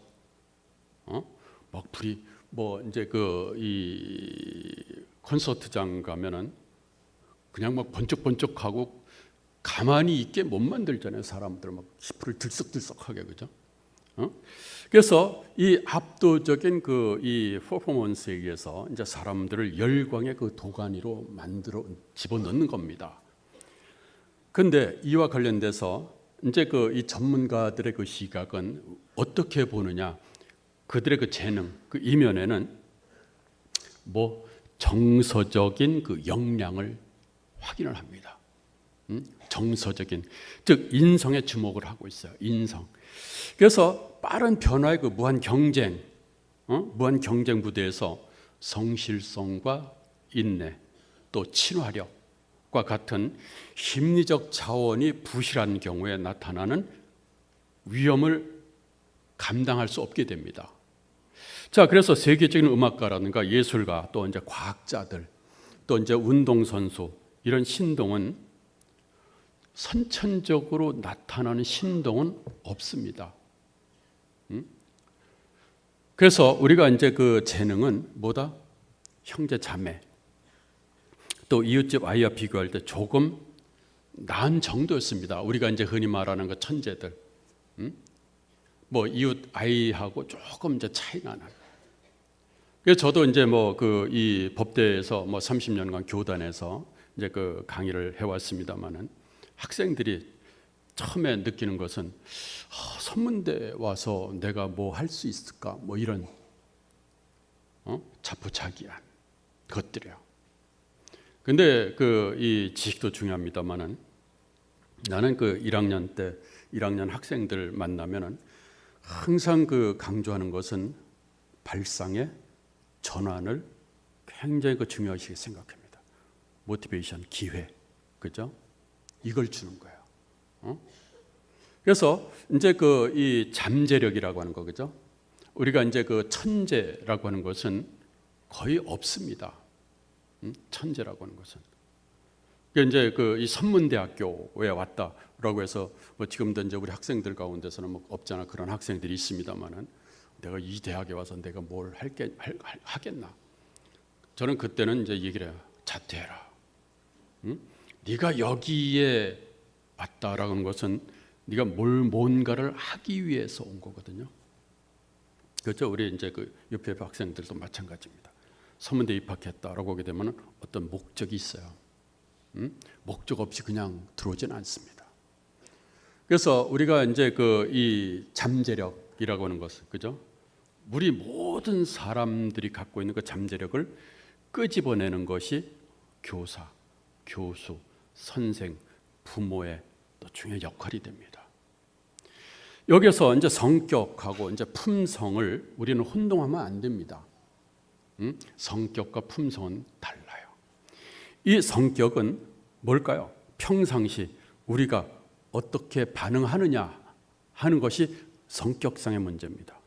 막 불이 뭐 이제 그 이 콘서트장 가면은 그냥 막 번쩍번쩍하고 가만히 있게 못 만들잖아요. 사람들 막 히프를 들썩들썩하게, 그죠? 그래서 이 압도적인 그 이 퍼포먼스에 의해서 이제 사람들을 열광의 그 도가니로 만들어 집어넣는 겁니다. 그런데 이와 관련돼서 이제 그 이 전문가들의 그 시각은 어떻게 보느냐? 그들의 그 재능, 그 이면에는 뭐 정서적인 그 역량을 확인을 합니다. 정서적인, 즉 인성에 주목을 하고 있어요. 인성. 그래서 빠른 변화의 그 무한 경쟁 무대에서 성실성과 인내, 또 친화력과 같은 심리적 자원이 부실한 경우에 나타나는 위험을 감당할 수 없게 됩니다. 자, 그래서 세계적인 음악가라든가 예술가, 또 이제 과학자들, 또 이제 운동선수, 이런 신동은 선천적으로 나타나는 신동은 없습니다. 그래서 우리가 이제 그 재능은 뭐다? 형제 자매, 또 이웃집 아이와 비교할 때 조금 나은 정도였습니다. 우리가 이제 흔히 말하는 그 천재들, 뭐 이웃 아이하고 조금 이제 차이 나는. 그래서 저도 이제 뭐 그 이 법대에서 뭐 30년간 교단에서 이제 그 강의를 해왔습니다만은 학생들이 처음에 느끼는 것은 선문대 와서 내가 뭐 할 수 있을까? 뭐 이런 자포자기한 것들이요. 근데 그 이 지식도 중요합니다만은 나는 그 1학년 학생들 만나면은 항상 그 강조하는 것은 발상의 전환을 굉장히 그 중요하게 생각합니다. 모티베이션, 기회, 그죠? 이걸 주는 거예요. 그래서 이제 그 이 잠재력이라고 하는 거, 그죠? 우리가 이제 그 천재라고 하는 것은 거의 없습니다. 천재라고 하는 것은. 이제 그 이 선문대학교에 왔다라고 해서 뭐 지금도 이제 우리 학생들 가운데서는 뭐 없잖아, 그런 학생들이 있습니다만은 내가 이 대학에 와서 내가 뭘 하겠나? 저는 그때는 이제 얘기를 해요. 자퇴해라. 네가 여기에 왔다라는 것은 네가 뭔가를 하기 위해서 온 거거든요. 그렇죠? 우리 이제 그 UPF 학생들도 마찬가지입니다. 서문대 입학했다라고 하게 되면 어떤 목적이 있어요. 목적 없이 그냥 들어오지는 않습니다. 그래서 우리가 이제 그 이 잠재력이라고 하는 것은, 그죠? 우리 모든 사람들이 갖고 있는 그 잠재력을 끄집어내는 것이 교사, 교수, 선생, 부모의 또 중요한 역할이 됩니다. 여기서 이제 성격하고 이제 품성을 우리는 혼동하면 안 됩니다. 성격과 품성은 달라요. 이 성격은 뭘까요? 평상시 우리가 어떻게 반응하느냐 하는 것이 성격상의 문제입니다.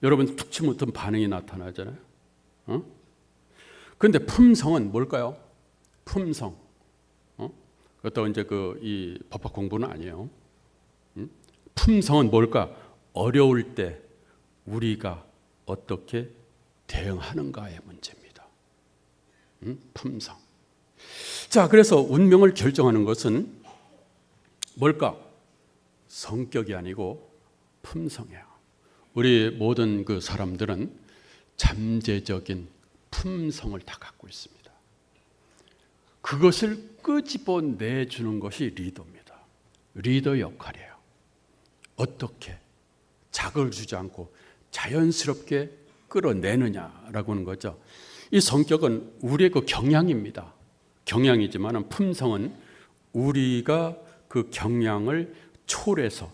여러분 툭 치면 어떤 반응이 나타나잖아요. 그런데 품성은 뭘까요? 품성. 그것도 이제 그 이 법학 공부는 아니에요. 품성은 뭘까? 어려울 때 우리가 어떻게 대응하는가의 문제입니다. 품성. 자, 그래서 운명을 결정하는 것은 뭘까? 성격이 아니고 품성이에요. 우리 모든 그 사람들은 잠재적인 품성을 다 갖고 있습니다. 그것을 끄집어 내주는 것이 리더입니다. 리더 역할이에요. 어떻게 자극을 주지 않고 자연스럽게 끌어내느냐라고 하는 거죠. 이 성격은 우리의 그 경향입니다. 경향이지만 품성은 우리가 그 경향을 초래해서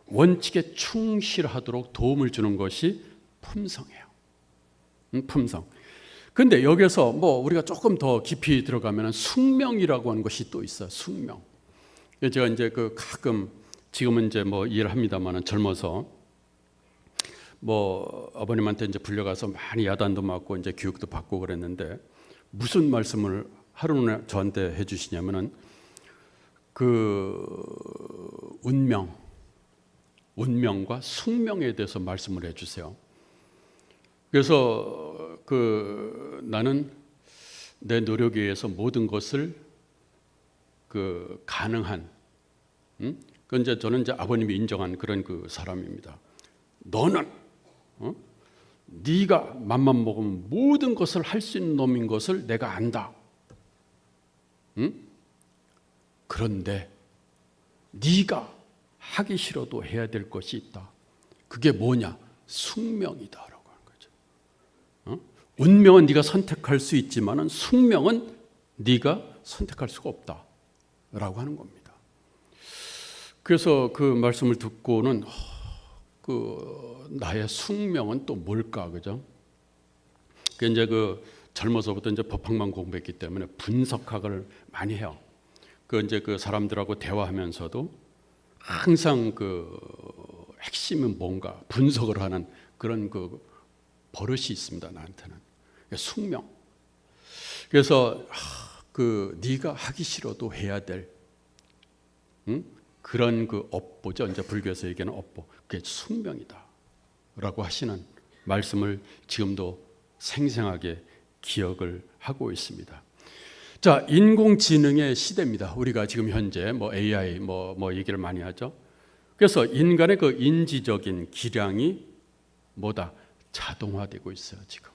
원칙에 충실하도록 도움을 주는 것이 품성이에요. 품성. 근데 여기서 뭐 우리가 조금 더 깊이 들어가면 숙명이라고 하는 것이 또 있어요. 숙명. 제가 이제 그 가끔 지금은 이제 뭐 일을 합니다만은 젊어서 뭐 아버님한테 이제 불려가서 많이 야단도 맞고 이제 교육도 받고 그랬는데 무슨 말씀을 하루는 저한테 해주시냐면은 그 운명과 숙명에 대해서 말씀을 해주세요. 그래서 그 나는 내 노력에 의해서 모든 것을 그 가능한, 그 이제 저는 이제 아버님이 인정한 그런 그 사람입니다. 너는 네가 맘만 먹으면 모든 것을 할 수 있는 놈인 것을 내가 안다. 그런데 네가 하기 싫어도 해야 될 것이 있다. 그게 뭐냐? 숙명이다라고 하는 거죠. 운명은 네가 선택할 수 있지만은 숙명은 네가 선택할 수가 없다라고 하는 겁니다. 그래서 그 말씀을 듣고는 그 나의 숙명은 또 뭘까, 그죠? 그 이제 그 젊어서부터 이제 법학만 공부했기 때문에 분석학을 많이 해요. 그 이제 그 사람들하고 대화하면서도 항상 그 핵심은 뭔가 분석을 하는 그런 그 버릇이 있습니다. 나한테는 숙명. 그래서 그 네가 하기 싫어도 해야 될 그런 그 업보죠. 이제 불교에서 얘기하는 업보. 그게 숙명이다라고 하시는 말씀을 지금도 생생하게 기억을 하고 있습니다. 자, 인공지능의 시대입니다. 우리가 지금 현재 뭐 AI 뭐 얘기를 많이 하죠. 그래서 인간의 그 인지적인 기량이 뭐다? 자동화되고 있어요, 지금.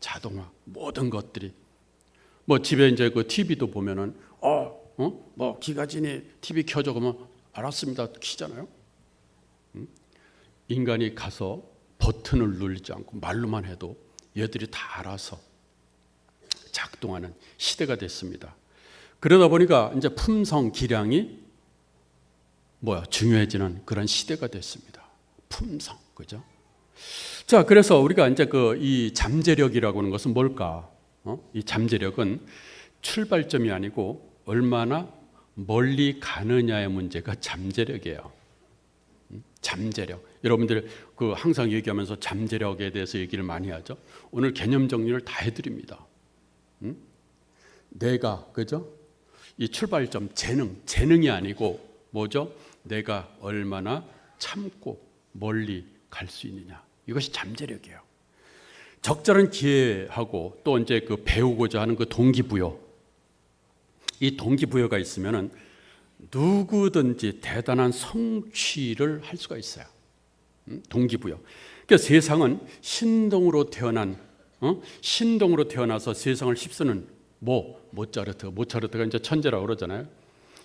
자동화. 모든 것들이. 뭐 집에 이제 그 TV도 보면은 뭐 기가진이 TV 켜줘 그러면 알았습니다. 키잖아요. 인간이 가서 버튼을 누르지 않고 말로만 해도 얘들이 다 알아서 작동하는 시대가 됐습니다. 그러다 보니까 이제 품성 기량이 중요해지는 그런 시대가 됐습니다. 품성, 그죠? 자, 그래서 우리가 이제 그 이 잠재력이라고 하는 것은 뭘까? 이 잠재력은 출발점이 아니고 얼마나 멀리 가느냐의 문제가 잠재력이에요. 잠재력. 여러분들 그 항상 얘기하면서 잠재력에 대해서 얘기를 많이 하죠. 오늘 개념 정리를 다 해드립니다. 내가, 그죠? 이 출발점 재능이 아니고 뭐죠? 내가 얼마나 참고 멀리 갈 수 있느냐. 이것이 잠재력이에요. 적절한 기회하고 또 이제 그 배우고자 하는 그 동기부여. 이 동기부여가 있으면은 누구든지 대단한 성취를 할 수가 있어요. 동기부여. 그러니까 세상은 신동으로 태어나서 세상을 휩쓰는 모차르트가 이제 천재라고 그러잖아요.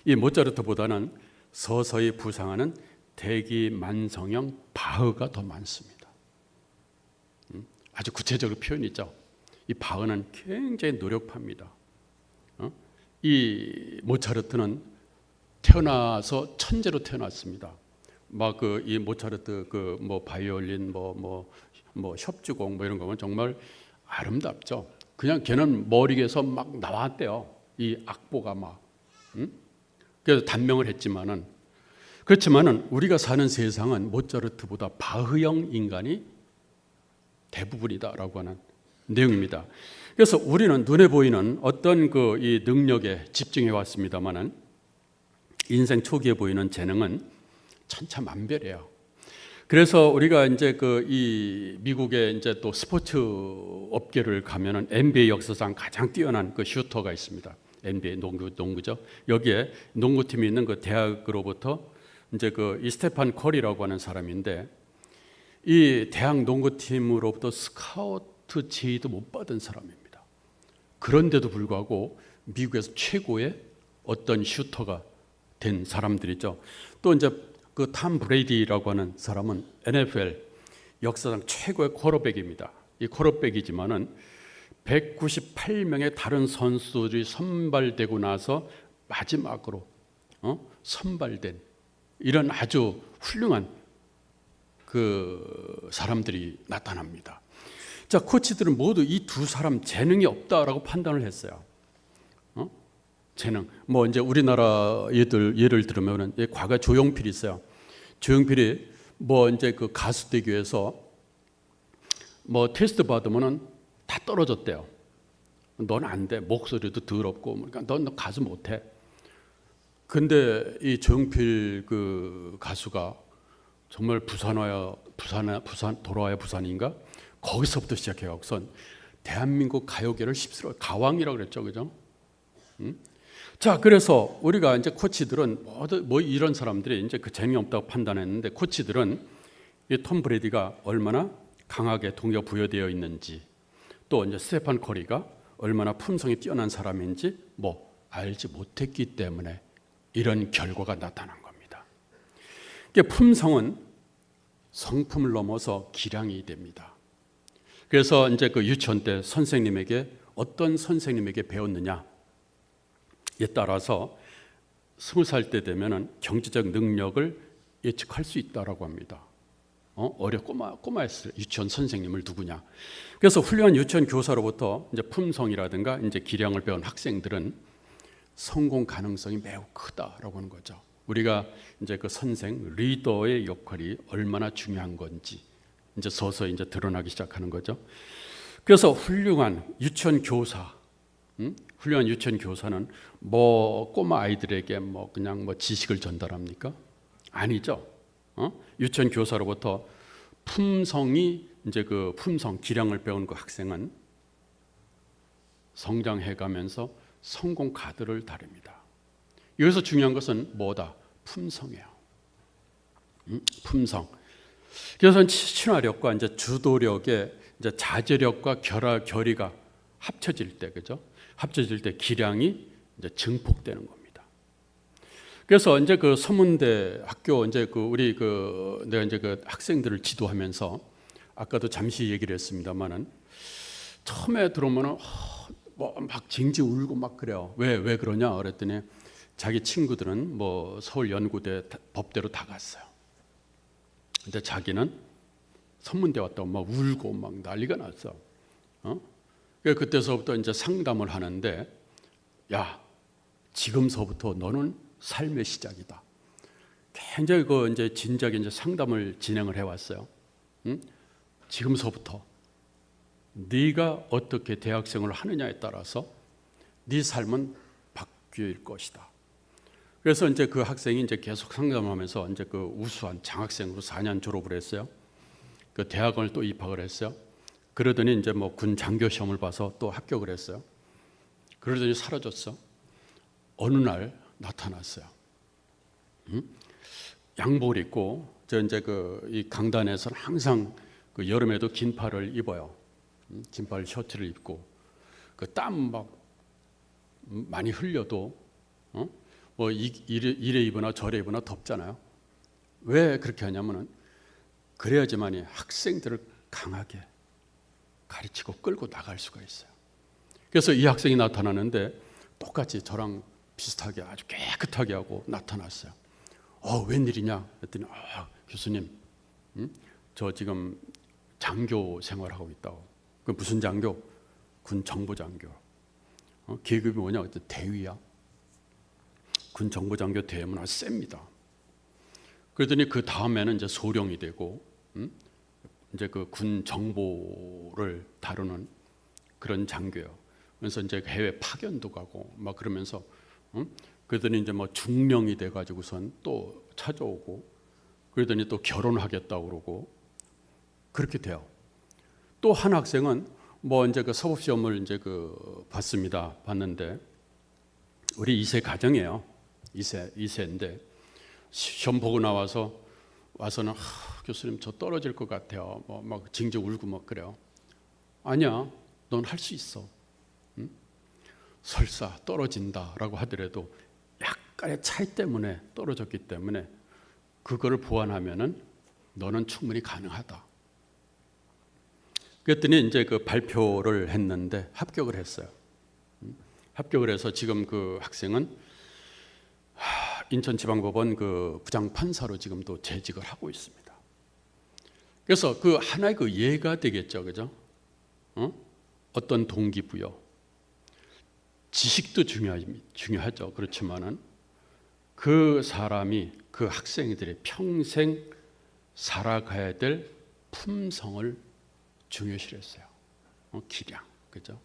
이 모차르트보다는 서서히 부상하는 대기만성형 바흐가 더 많습니다. 아주 구체적으로 표현이 있죠. 이 바흐는 굉장히 노력파입니다. 이 모차르트는 태어나서 천재로 태어났습니다. 막 그 이 모차르트 그 뭐 바이올린 뭐 협주곡 뭐 이런 거는 정말 아름답죠. 그냥 걔는 머리에서 막 나왔대요. 이 악보가 막. 그래서 단명을 했지만은 그렇지만은 우리가 사는 세상은 모차르트보다 바흐형 인간이 대부분이다라고 하는 내용입니다. 그래서 우리는 눈에 보이는 어떤 그 이 능력에 집중해 왔습니다만은 인생 초기에 보이는 재능은 천차만별이에요. 그래서 우리가 이제 그 이 미국의 이제 또 스포츠 업계를 가면은 NBA 역사상 가장 뛰어난 그 슈터가 있습니다. NBA 농구죠. 여기에 농구팀이 있는 그 대학으로부터 이제 그 이 스테판 커리라고 하는 사람인데 이 대학 농구팀으로부터 스카우트 제의도 못 받은 사람입니다. 그런데도 불구하고 미국에서 최고의 어떤 슈터가 된 사람들이죠. 또 이제 그 탐 브레이디라고 하는 사람은 NFL 역사상 최고의 쿼터백입니다. 이 쿼터백이지만은 198명의 다른 선수들이 선발되고 나서 마지막으로 선발된 이런 아주 훌륭한 그 사람들이 나타납니다. 자, 코치들은 모두 이 두 사람 재능이 없다라고 판단을 했어요. 재능. 뭐 이제 우리나라 예를 들면은 과거 조용필이 있어요. 조용필이 뭐 이제 그 가수 되기 위해서 뭐 테스트 받으면은 다 떨어졌대요. 넌 안 돼. 목소리도 더럽고 그러니까 넌 가수 못 해. 근데 이 조용필 그 가수가 정말 부산 돌아와야 부산인가? 거기서부터 시작해갖고선 대한민국 가요계를 휩쓸어 가왕이라고 그랬죠, 그죠? 자, 그래서 우리가 이제 코치들은 뭐 이런 사람들이 이제 그 재미없다고 판단했는데 코치들은 이 톰 브레디가 얼마나 강하게 동기부여되어 있는지 또 이제 스테판 커리가 얼마나 품성이 뛰어난 사람인지 뭐 알지 못했기 때문에 이런 결과가 나타난 겁니다. 품성은 성품을 넘어서 기량이 됩니다. 그래서 이제 그 유치원 때 선생님에게 어떤 선생님에게 배웠느냐에 따라서 20살 때 되면은 경제적 능력을 예측할 수 있다라고 합니다. 꼬마였어요. 유치원 선생님을 누구냐. 그래서 훌륭한 유치원 교사로부터 이제 품성이라든가 이제 기량을 배운 학생들은 성공 가능성이 매우 크다라고 하는 거죠. 우리가 이제 그 선생 리더의 역할이 얼마나 중요한 건지 이제 서서히 이제 드러나기 시작하는 거죠. 그래서 훌륭한 유치원 교사는 뭐 꼬마 아이들에게 뭐 그냥 뭐 지식을 전달합니까? 아니죠. 유치원 교사로부터 품성 기량을 배운 그 학생은 성장해가면서 성공 가드를 다립니다. 여기서 중요한 것은 뭐다? 품성이에요. 품성. 그래서 친화력과 이제 주도력의 이제 자제력과 결의가 합쳐질 때, 그죠? 합쳐질 때 기량이 이제 증폭되는 겁니다. 그래서 이제 그 서문대 학교 이제 내가 이제 그 학생들을 지도하면서 아까도 잠시 얘기를 했습니다만은 처음에 들어오면은 뭐 막 징징 울고 막 그래요. 왜 그러냐 그랬더니 자기 친구들은 뭐 서울 연구대 법대로 다 갔어요. 근데 자기는 선문대 왔다고 막 울고 막 난리가 났어. 그때서부터 이제 상담을 하는데, 야, 지금서부터 너는 삶의 시작이다. 굉장히 이제 진작에 이제 상담을 진행을 해왔어요. 지금서부터 네가 어떻게 대학생활을 하느냐에 따라서 네 삶은 바뀔 것이다. 그래서 이제 그 학생이 이제 계속 상담하면서 이제 그 우수한 장학생으로 4년 졸업을 했어요. 그 대학원을 또 입학을 했어요. 그러더니 이제 뭐 군 장교 시험을 봐서 또 합격을 했어요. 그러더니 사라졌어. 어느 날 나타났어요. 양복을 입고 이제 이 강단에서는 항상 그 여름에도 긴팔을 입어요. 긴팔 셔츠를 입고 그 땀 막 많이 흘려도 뭐 이래 입으나 저래 입으나 덥잖아요. 왜 그렇게 하냐면은 그래야지만이 학생들을 강하게 가르치고 끌고 나갈 수가 있어요. 그래서 이 학생이 나타나는데 똑같이 저랑 비슷하게 아주 깨끗하게 하고 나타났어요. 웬일이냐 했더니 교수님, 저 지금 장교 생활하고 있다고. 그 무슨 장교? 군 정보장교. 계급이 뭐냐? 그때 대위야. 군 정보장교 대위면 아주 셉니다. 그러더니 그 다음에는 이제 소령이 되고, 이제 그 군 정보를 다루는 그런 장교예요. 그래서 이제 해외 파견도 가고 막 그러면서, 그러더니 이제 뭐 중령이 돼가지고선 또 찾아오고, 그러더니 또 결혼하겠다고 그러고 그렇게 돼요. 또 한 학생은 뭐 이제 그 사법 시험을 이제 봤는데 우리 2세 가정이에요. 2세인데 시험 보고 와서는 교수님 저 떨어질 것 같아요. 뭐 막 징징 울고 막 그래요. 아니야, 넌 할 수 있어. 설사 떨어진다라고 하더라도 약간의 차이 때문에 떨어졌기 때문에 그거를 보완하면은 너는 충분히 가능하다. 그랬더니 이제 그 발표를 했는데 합격을 했어요. 합격을 해서 지금 그 학생은 인천지방법원 그 부장판사로 지금도 재직을 하고 있습니다. 그래서 그 하나의 그 예가 되겠죠, 그죠? 어떤 동기부여, 지식도 중요하죠. 그렇지만은 그 사람이 그 학생들이 평생 살아가야 될 품성을 중요시했어요. 기량, 그죠?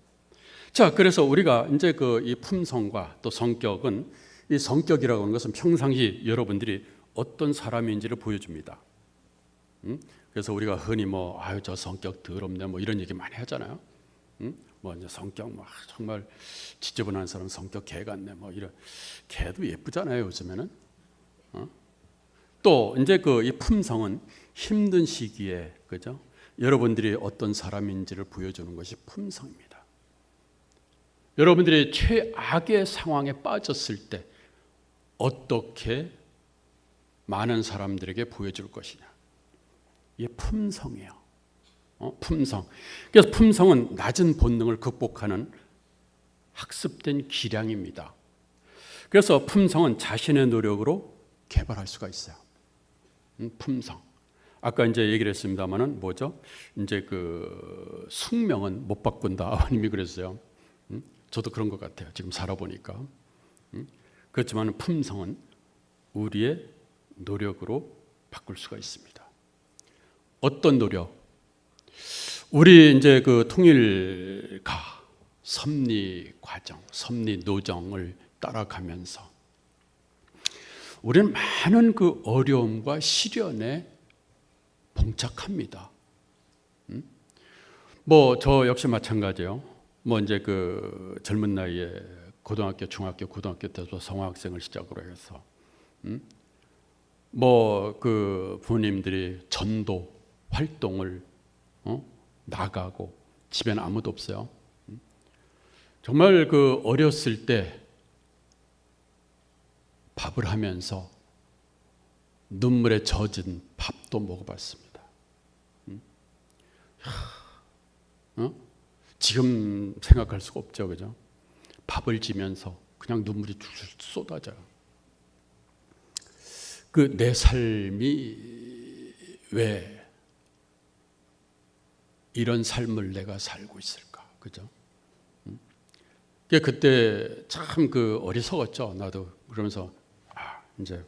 자, 그래서 우리가 이제 그 이 품성과 또 성격은, 이 성격이라고 하는 것은 평상시 여러분들이 어떤 사람인지를 보여줍니다. 그래서 우리가 흔히 뭐 아유 저 성격 더럽네 뭐 이런 얘기 많이 하잖아요. 뭐 이제 성격 뭐 정말 지저분한 사람 성격 개 같네 뭐 이런. 개도 예쁘잖아요 요즘에는. 또 이제 그 이 품성은 힘든 시기에, 그죠? 여러분들이 어떤 사람인지를 보여주는 것이 품성입니다. 여러분들이 최악의 상황에 빠졌을 때 어떻게 많은 사람들에게 보여줄 것이냐. 이게 품성이에요. 품성. 그래서 품성은 낮은 본능을 극복하는 학습된 기량입니다. 그래서 품성은 자신의 노력으로 개발할 수가 있어요. 품성. 아까 이제 얘기를 했습니다만은 뭐죠? 이제 그 숙명은 못 바꾼다. 아버님이 그랬어요. 저도 그런 것 같아요. 지금 살아보니까. 그렇지만 품성은 우리의 노력으로 바꿀 수가 있습니다. 어떤 노력? 우리 이제 그 통일가 섭리 과정, 섭리 노정을 따라가면서 우리는 많은 그 어려움과 시련에 봉착합니다. 뭐 저 역시 마찬가지예요. 뭐 이제 그 젊은 나이에 고등학교, 중학교, 고등학교 때부터 성화학생을 시작으로 해서 뭐 그 부모님들이 전도 활동을 나가고 집에는 아무도 없어요. 정말 그 어렸을 때 밥을 하면서 눈물에 젖은 밥도 먹어봤습니다. 지금 생각할 수가 없죠, 그죠? 밥을 지면서 그냥 눈물이 줄줄 쏟아져요. 그 내 삶이 왜 이런 삶을 내가 살고 있을까, 그죠? 그때 참 그 어리석었죠, 나도. 그러면서 이제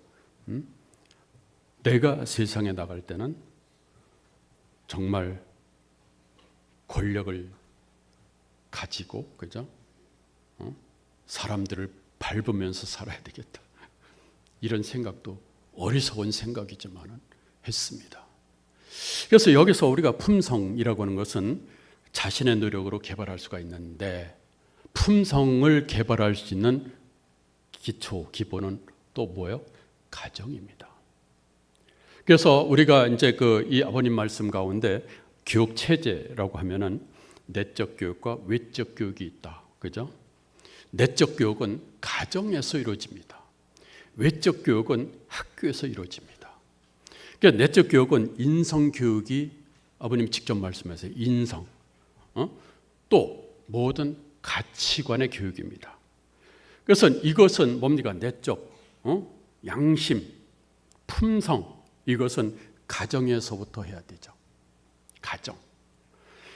내가 세상에 나갈 때는 정말 권력을 가지고, 그죠? 사람들을 밟으면서 살아야 되겠다. 이런 생각도 어리석은 생각이지만 했습니다. 그래서 여기서 우리가 품성이라고 하는 것은 자신의 노력으로 개발할 수가 있는데, 품성을 개발할 수 있는 기초, 기본은 또 뭐예요? 가정입니다. 그래서 우리가 이제 그 이 아버님 말씀 가운데 교육 체제라고 하면은 내적 교육과 외적 교육이 있다. 그죠? 내적 교육은 가정에서 이루어집니다. 외적 교육은 학교에서 이루어집니다. 그러니까 내적 교육은 인성 교육이 아버님 직접 말씀하세요. 인성. 또 모든 가치관의 교육입니다. 그래서 이것은 뭡니까? 내적, 양심, 품성, 이것은 가정에서부터 해야 되죠. 가정.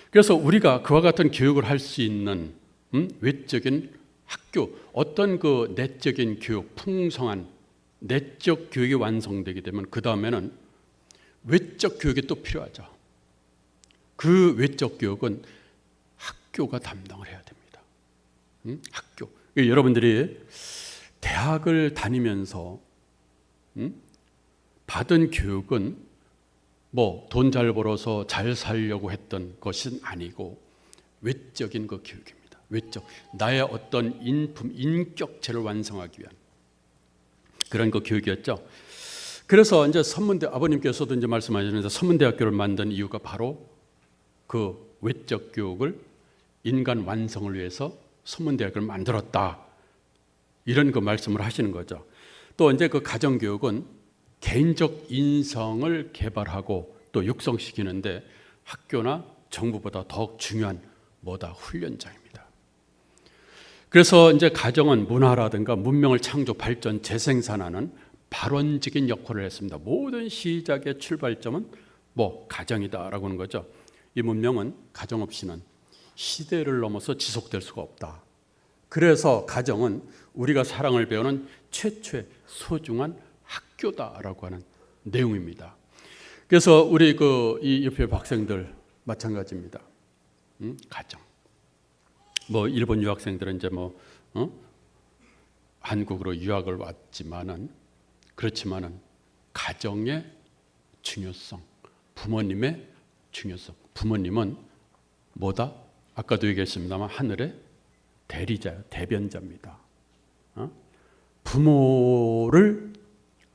그래서 우리가 그와 같은 교육을 할 수 있는 외적인 학교, 어떤 그 내적인 교육, 풍성한 내적 교육이 완성되게 되면 그 다음에는 외적 교육이 또 필요하죠. 그 외적 교육은 학교가 담당을 해야 됩니다. 학교. 여러분들이 대학을 다니면서 받은 교육은 뭐 돈 잘 벌어서 잘 살려고 했던 것은 아니고 외적인 그 교육입니다. 외적. 나의 어떤 인격체를 완성하기 위한 그런 그 교육이었죠. 그래서 이제 선문대 아버님께서도 이제 말씀하셨는데 선문대학교를 만든 이유가 바로 그 외적 교육을 인간 완성을 위해서 선문대학을 만들었다. 이런 그 말씀을 하시는 거죠. 또 이제 그 가정교육은 개인적 인성을 개발하고 또 육성시키는데 학교나 정부보다 더욱 중요한 뭐다? 훈련장입니다. 그래서 이제 가정은 문화라든가 문명을 창조, 발전, 재생산하는 발원적인 역할을 했습니다. 모든 시작의 출발점은 가정이다라고 하는 거죠. 이 문명은 가정 없이는 시대를 넘어서 지속될 수가 없다. 그래서 가정은 우리가 사랑을 배우는 최초의 소중한 학교다라고 하는 내용입니다. 그래서 우리 이 옆에 학생들 마찬가지입니다. 가정. 일본 유학생들은 이제 한국으로 유학을 왔지만은 그렇지만은 가정의 중요성, 부모님의 중요성. 부모님은 뭐다? 아까도 얘기했습니다만 하늘의 대리자요, 대변자입니다. 부모를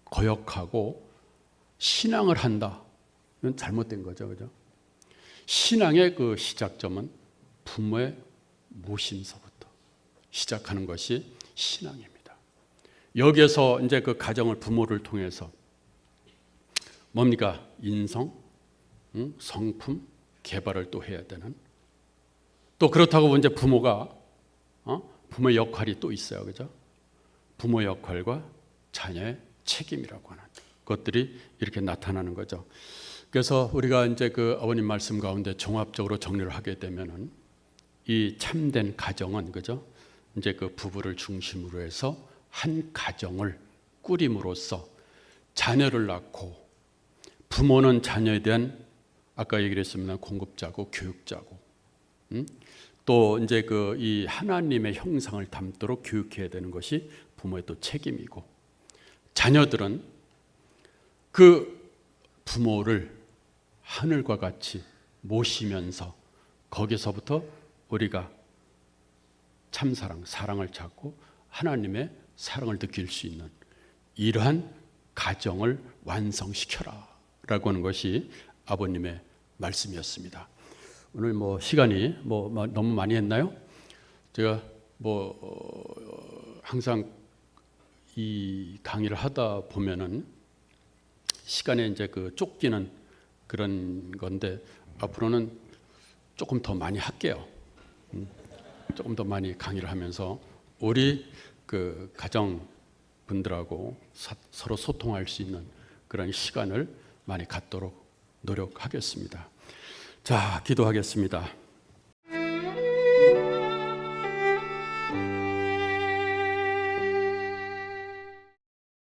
거역하고 신앙을 한다. 이건 잘못된 거죠, 그죠? 신앙의 그 시작점은 부모의 모심서부터 시작하는 것이 신앙입니다. 여기에서 이제 그 가정을 부모를 통해서 뭡니까? 인성, 성품 개발을 또 해야 되는, 또 그렇다고 이제 부모가 부모의 역할이 또 있어요, 그죠? 부모 역할과 자녀의 책임이라고 하는 것들이 이렇게 나타나는 거죠. 그래서 우리가 이제 그 아버님 말씀 가운데 종합적으로 정리를 하게 되면은 이 참된 가정은, 그죠? 이제 그 부부를 중심으로 해서 한 가정을 꾸림으로써 자녀를 낳고, 부모는 자녀에 대한 아까 얘기를 했습니다. 공급자고 교육자고, 또 이제 그 이 하나님의 형상을 담도록 교육해야 되는 것이 부모의 또 책임이고, 자녀들은 그 부모를 하늘과 같이 모시면서 거기서부터 우리가 참사랑, 사랑을 찾고 하나님의 사랑을 느낄 수 있는 이러한 가정을 완성시켜라 라고 하는 것이 아버님의 말씀이었습니다. 오늘 시간이 너무 많이 했나요? 제가 항상 이 강의를 하다 보면은 시간에 이제 그 쫓기는 그런 건데, 앞으로는 조금 더 많이 할게요. 조금 더 많이 강의를 하면서 우리 그 가정 분들하고 서로 소통할 수 있는 그런 시간을 많이 갖도록 노력하겠습니다. 자, 기도하겠습니다.